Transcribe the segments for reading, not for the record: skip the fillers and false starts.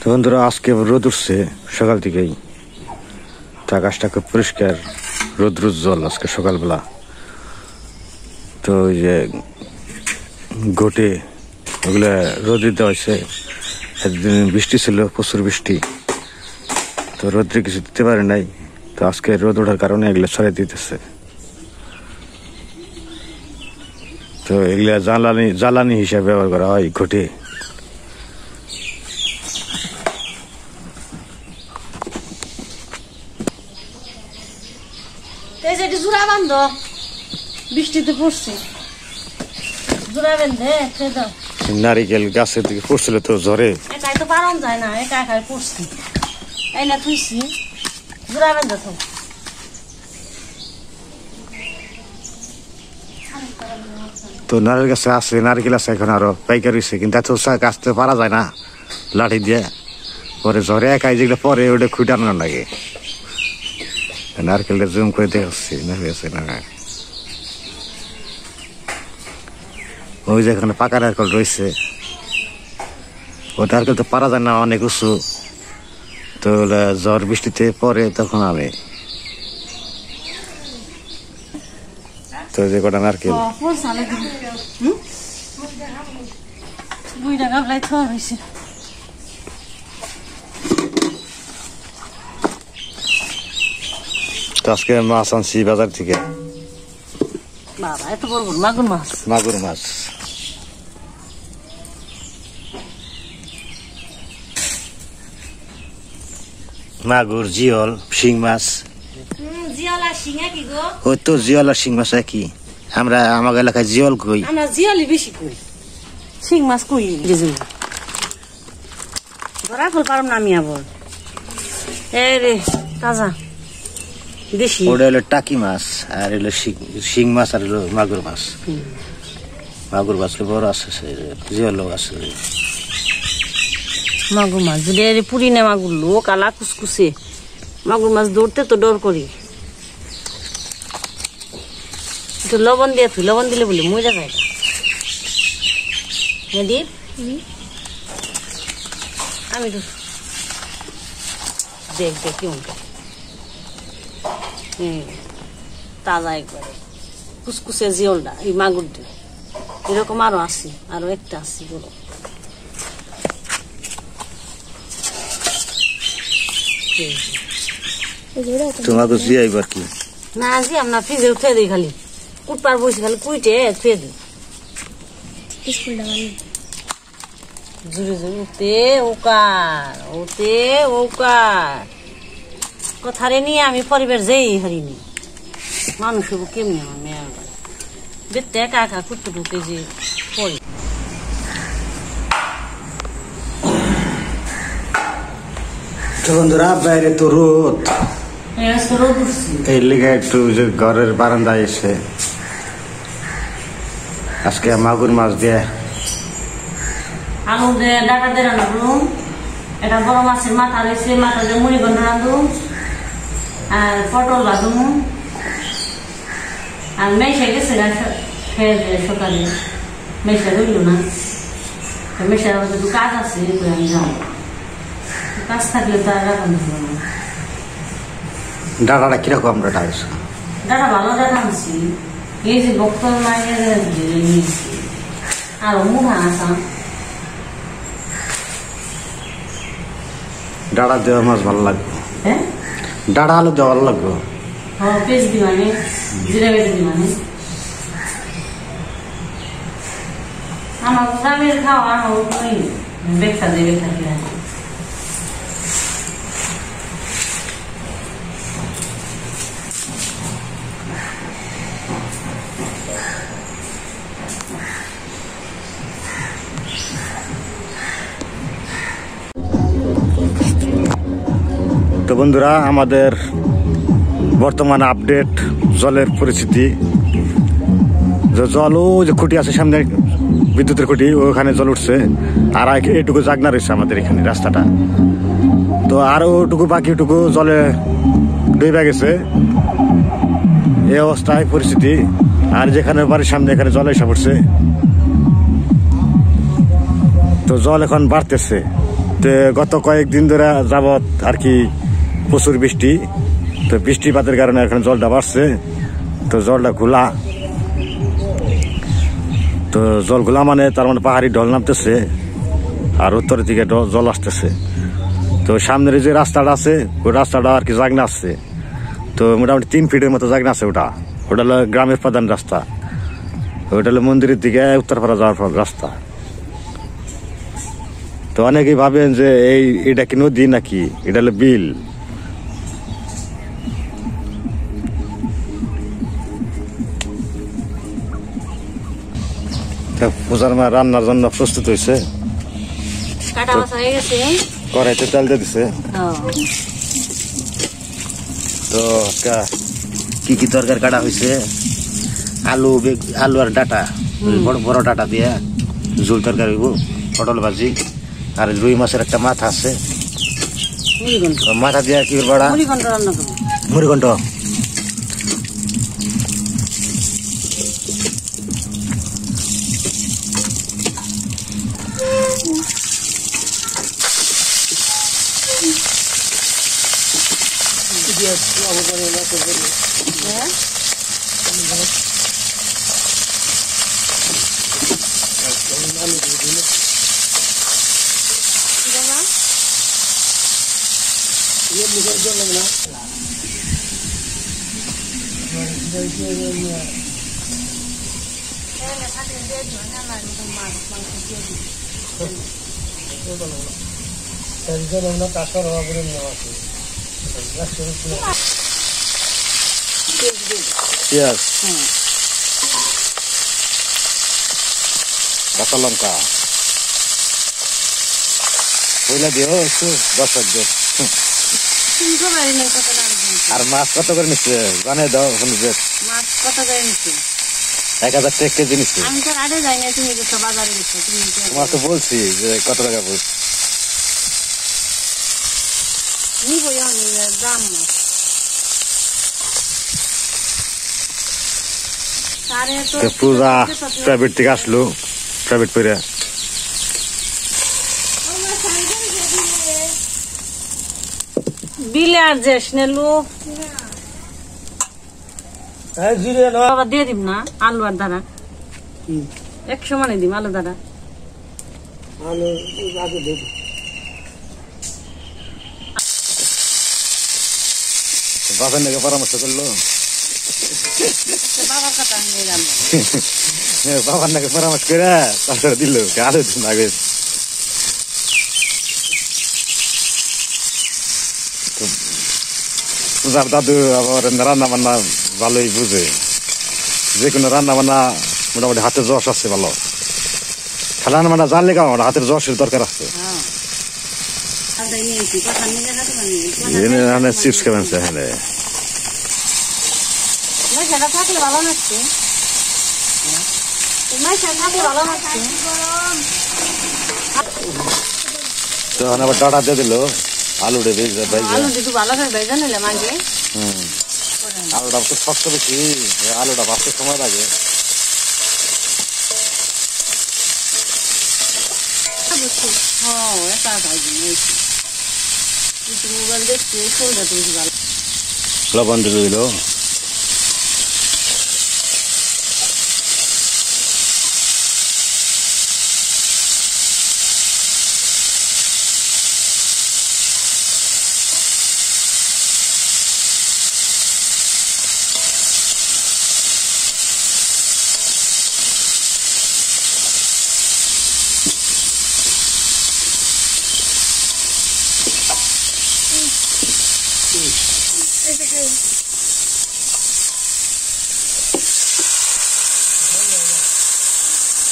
বন্ধুরা আজকে রোদ উঠছে সকাল থেকেই, আকাশটা খুব পরিষ্কার, রোদ জল আজকে সকালবেলা। তো ওই যে ঘটে ওগুলা রোদ দিতে হয়েছে, একদিন বৃষ্টি ছিল, প্রচুর বৃষ্টি, তো রোদ্রে কিছু দিতে পারে নাই। তো আজকে রোদ ওঠার কারণে এগুলো ছড়াই দিতেছে। তো এগুলা জ্বালানি হিসাবে ব্যবহার করা হয় ঘটে। বৃষ্টিতে পড়ছে, নারিকেল গাছের দিকে পড়ছিল তো ঝরে, একাই তো পারন যায় না, একা একাই পড়ছি, এই না থুইছি জোড়া বেঁধে তো। তো নারিকেল গাছে আছে, নারিকেল আছে এখন আরো পাইকার হয়েছে, কিন্তু এত গাছ তো পারা যায় না লাঠি দিয়ে, পরে ঝরে একাই যেগুলো পরে ওটা খুঁটানো লাগে। নারকেলটা জুম করে দেখাচ্ছি, নারকেল আছে না, ওই যে এখানে পাকা নারকেল রয়েছে, ও নারকেল তো পারা যায় না, অনেক উঁচু, তো ঝড় বৃষ্টিতে পরে তখন আমি তো যে কটা নারকেল আজকে মাছ আনছি বাজার থেকে, মাগুর মাছ। মাগুর, জিয়ল, শিং মাছ। ওই তো জিয়ল আর শিং মাছ একই, আমরা আমাদের এলাকায় জিয়ল কই, আমরা জিয়লই বেশি কই, শিং মাছ কই ধরা ফল পারম না আমি আবার। এই রে তাজা দেশি, ওটা হলো টাকি মাছ, আর হলো শিং মাছ, আর হলো মাগুর মাছ। মাগুর মাছ বড় আছে, জিয়ল আছে। মাগুর মাছ যদি পুরি না, মাগুর লো কালা কুসকুসে, মাগুর মাছ ধরতে তো ডর করি। লবণ দিয়ে তুই, লবণ দিলে বলে মজা যায় আমি তো দেখ কেমন তাজা একবারে কুসকুসে জিওলটা, এই মাগুর দিয়ে এরকম আরো আছে, আরো একটা আছে বড়। তোমাকে জিয়াইবার কি না, জি আমরা ফ্রিজে উঠে দিই, খালি কুটপার বসে খালি কুইটে থুয়ে দিই। জুড়ে জুড়ে উঠতে ওকার কথারে নিয়ে আমি পরিবার যেই হারিনি, মানুষ কেমনি আমার মেয়ের দেখতে একা একা কুটতে ঢুকে যে পড়ে। বন্ধুরা বাইরে তো রোদ, এই লেগে একটু ঘরের বারান্দায় এসে আজকে মাগুর মাছ দিয়ে আলু দিয়ে ডাটা দিয়ে রান্না, এটা বড় মাছের মাথা রয়েছে, মাথা দিয়ে মুড়ি গন্ধ রাঁধু, আর পটল ভাজু, আর মেশে গেছে খেয়ে সকালে, মেশা রইল না, মেশার একটু কাজ আছে, আমি যাবো, কাজ থাকলে তো আর রাখা না। ডাটাটা কিরকম ডাটা আছে? ডাটা ভালো ডাটা আনছি, এই যে বক্তব্য মায়ের নিয়েছি, আর মুঠা আসা ডাটা দেওয়া মাছ ভালো লাগবে, হ্যাঁ ডাটা আলু দেওয়া ভালো লাগবে। হ্যাঁ পেঁয়াজ দিবানি, জিরা বেটে দিবানি, আমার গ্রামের খাওয়া ওই বেখা দিয়ে বেখা। তো বন্ধুরা আমাদের বর্তমান আপডেট জলের পরিস্থিতি, জল ও যে খুঁটি আছে সামনে বিদ্যুতের খুঁটি, ওখানে জল উঠছে, আর এটুকু জাগনা রয়েছে আমাদের এখানে রাস্তাটা, তো আর ওটুকু বাকিটুকু জলে ডুবে গেছে। এই অবস্থায় পরিস্থিতি, আর যেখানে বাড়ির সামনে এখানে জল এসে পড়ছে, তো জল এখন বাড়তেছে। তো গত কয়েকদিন ধরে যাবত আর কি প্রচুর বৃষ্টি, তো বৃষ্টিপাতের কারণে এখন জলটা বাড়ছে, তো জলটা ঘোলা, তো জল ঘোলা মানে তার মানে পাহাড়ি ঢল নামতেছে আর উত্তরের দিকে জল আসতেছে। তো সামনের যে রাস্তাটা আছে ওই রাস্তাটা আর কি জাগনা আসছে, তো মোটামুটি 3 ফিটের মতো জাগনা আছে। ওটা হলো গ্রামের প্রধান রাস্তা, ওইটা হলো মন্দিরের দিকে উত্তরপাড়া যাওয়ার রাস্তা। তো অনেকেই ভাবেন যে এটা কি নদী নাকি, এটা হলো বিল। পূজার মা রান্নার জন্য প্রস্তুত হয়েছে, কড়াইতে তেল দিয়ে দিছে। তো কি কি তরকারি কাটা হয়েছে, আলু আর ডাটা, বড় বড় ডাটা দিয়ে ঝোল তরকারি হইব, পটল ভাজি, আর রুই মাছের একটা মাথা আছে, মাথা দিয়ে কি বড়া মুড়িঘণ্ট। পেঁয়াজ, কাঁচা লঙ্কা পয়লা দিও একটু 10 দিও। আর মাছ কত করে নিচ্ছে জানে দাও, মাছ কত করে নিচ্ছে? 1000 টাকা কেজি নিচ্ছে। আমি তো আগে যাই না, তুমি গেছো বাজারে গেছো, তুমি তোমার তো বলছি যে কত টাকা বলছি নিবো দাম মাছ। পূজা প্রাইভেট থেকে আসলো, প্রাইভেট করে বিলে আর যাস না লোক দিয়ে দিব না, আলু আর দাঁড়া 100 মানে দিম, আলু দাঁড়া বাপের নাকি পরামর্শ করলো, বাবার কথা নিয়ে জানবো বাবার নাকি পরামর্শ করে তারপরে দিল আলু দিন আগে। পূজার দাদু আবার রান্না বান্না ভালোই বুঝে, যে কোনো রান্না বান্না মোটামুটি হাতে যশ আছে ভালো, খালি রান্না বান্না জানলে কেমন হাতের যশের দরকার আছে। চিপস খাবেন হ্যাঁ থাকলে ভালো লাগছে, তখন আবার ডাটা দিয়ে দিল, আলুটা ভালো করে ভেজে নিলাম আগে। আলুটা তো শক্ত বেশি, আলুটা ভাজতে সময় লাগে। মোবাইল দেখছি লবণ দিল,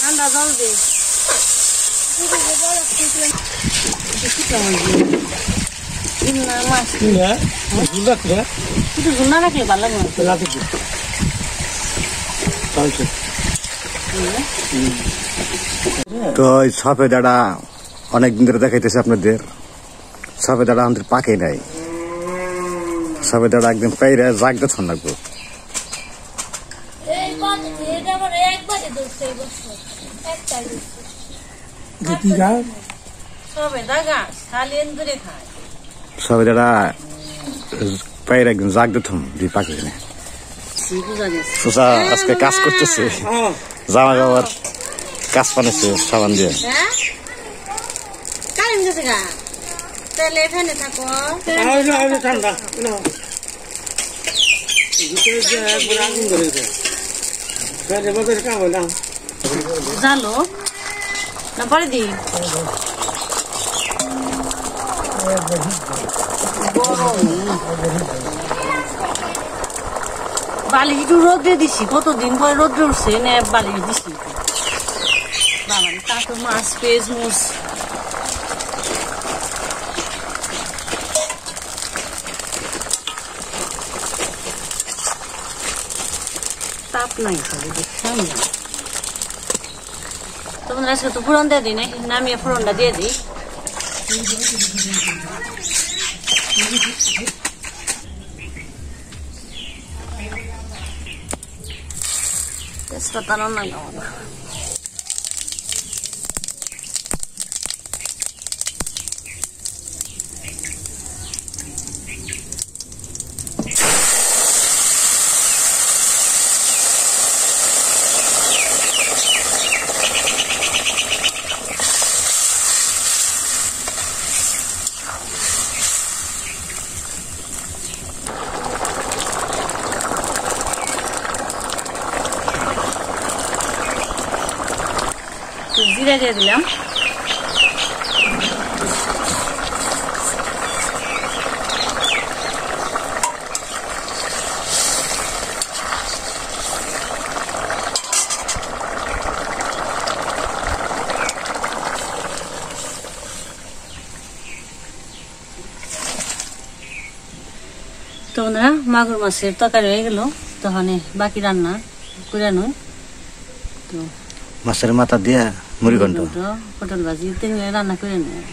ঠান্ডা জল দে, মাছ একটু ঝুনা রাখলে ভালো লাগে। তো ওই সফেদাটা অনেকদিন ধরে দেখাইতেছে আপনাদের, সফেদাটা আমাদের পাকে নাই, সফেদাটা একদম পাইরে জাগতে ছন লাগবো। সবেদাটা পায়ের একদিন জাগ দিতাম দুই পাখি কিনে সুসা আজকে কাজ করতেছে জামা কাপড় কাজ পানেছে সাবান দিয়ে জানো না পরে দি বালিশ একটু রোদ্রে দিছি কতদিন পরে রোদ্রে উঠছে না বালিশ দিছি বাবা কাকু মাছ পেঁয়াজ মুছ তাপ নাই খালি দেখছিলাম না তোমাদের আজকে তো ফোড়ন দিয়ে দিই নাকি নামিয়ে ফোড়নটা দিয়ে দিই তেজপাতা রান্না খাবো না জিরা দিয়ে দিলাম তো বন্ধুরা মাগুর মাছের তরকারি হয়ে গেল তখন বাকি রান্না করে নয় তো মাছের মাথা দিয়া মুড়ি ঘন্ট পটল ভাজি তেল রান্না করে নেয়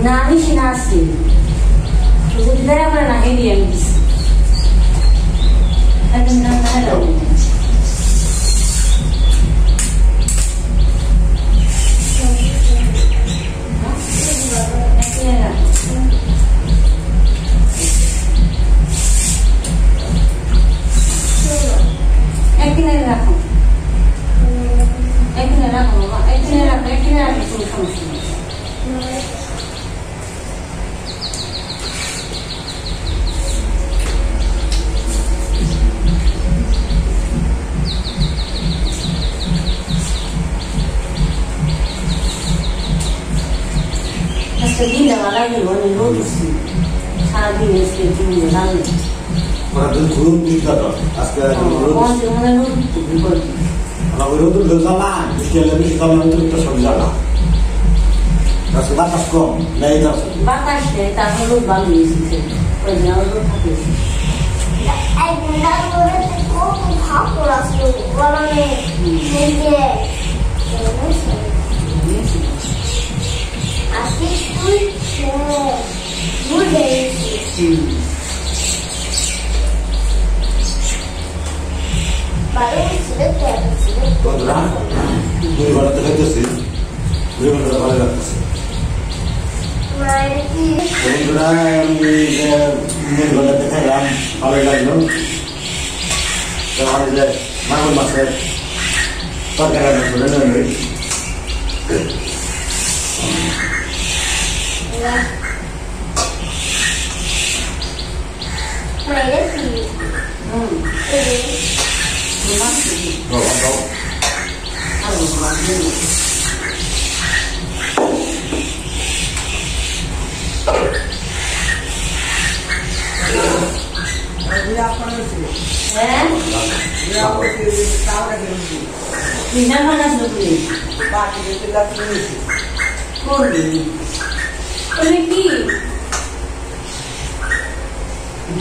Nani sinasi. Jadi saya pernah ini yang bis. Ada mana ada. ভালো গেল অনেক রোদ উঠছি সারাদিন এসে তুমি জানলে ওরা তো ঘুম দিতে তো আজকে মনে রোদ করবি আমরা ওই রোদ জ্বালা বৃষ্টি হলে বেশি জ্বালা তো সব জ্বালা আজকে বাতাস কম নেই তো বাতাস নেই তারপর রোদ ভালো এসেছে ওই জন্য রোদ থাকে বন্ধুরা দুই বেলাতে খাইতেছি দুই বেলাতে ভালো লাগতেছে বন্ধুরা আমি দুই বেলাতে খাইলাম ভালোই লাগলো আমার যে মাগুর মাছের তরকারি রান্না করে নেবে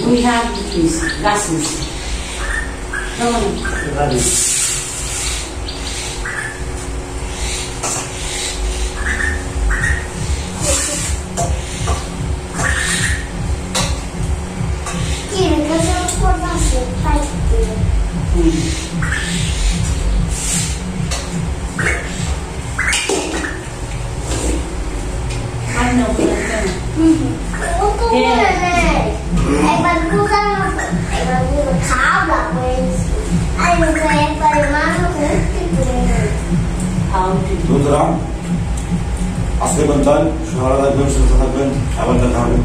We have these glasses. বন্ধুরা আজকে পর্যন্ত সকালে থাকবেন সুস্থ থাকবেন আবার দেখা হবে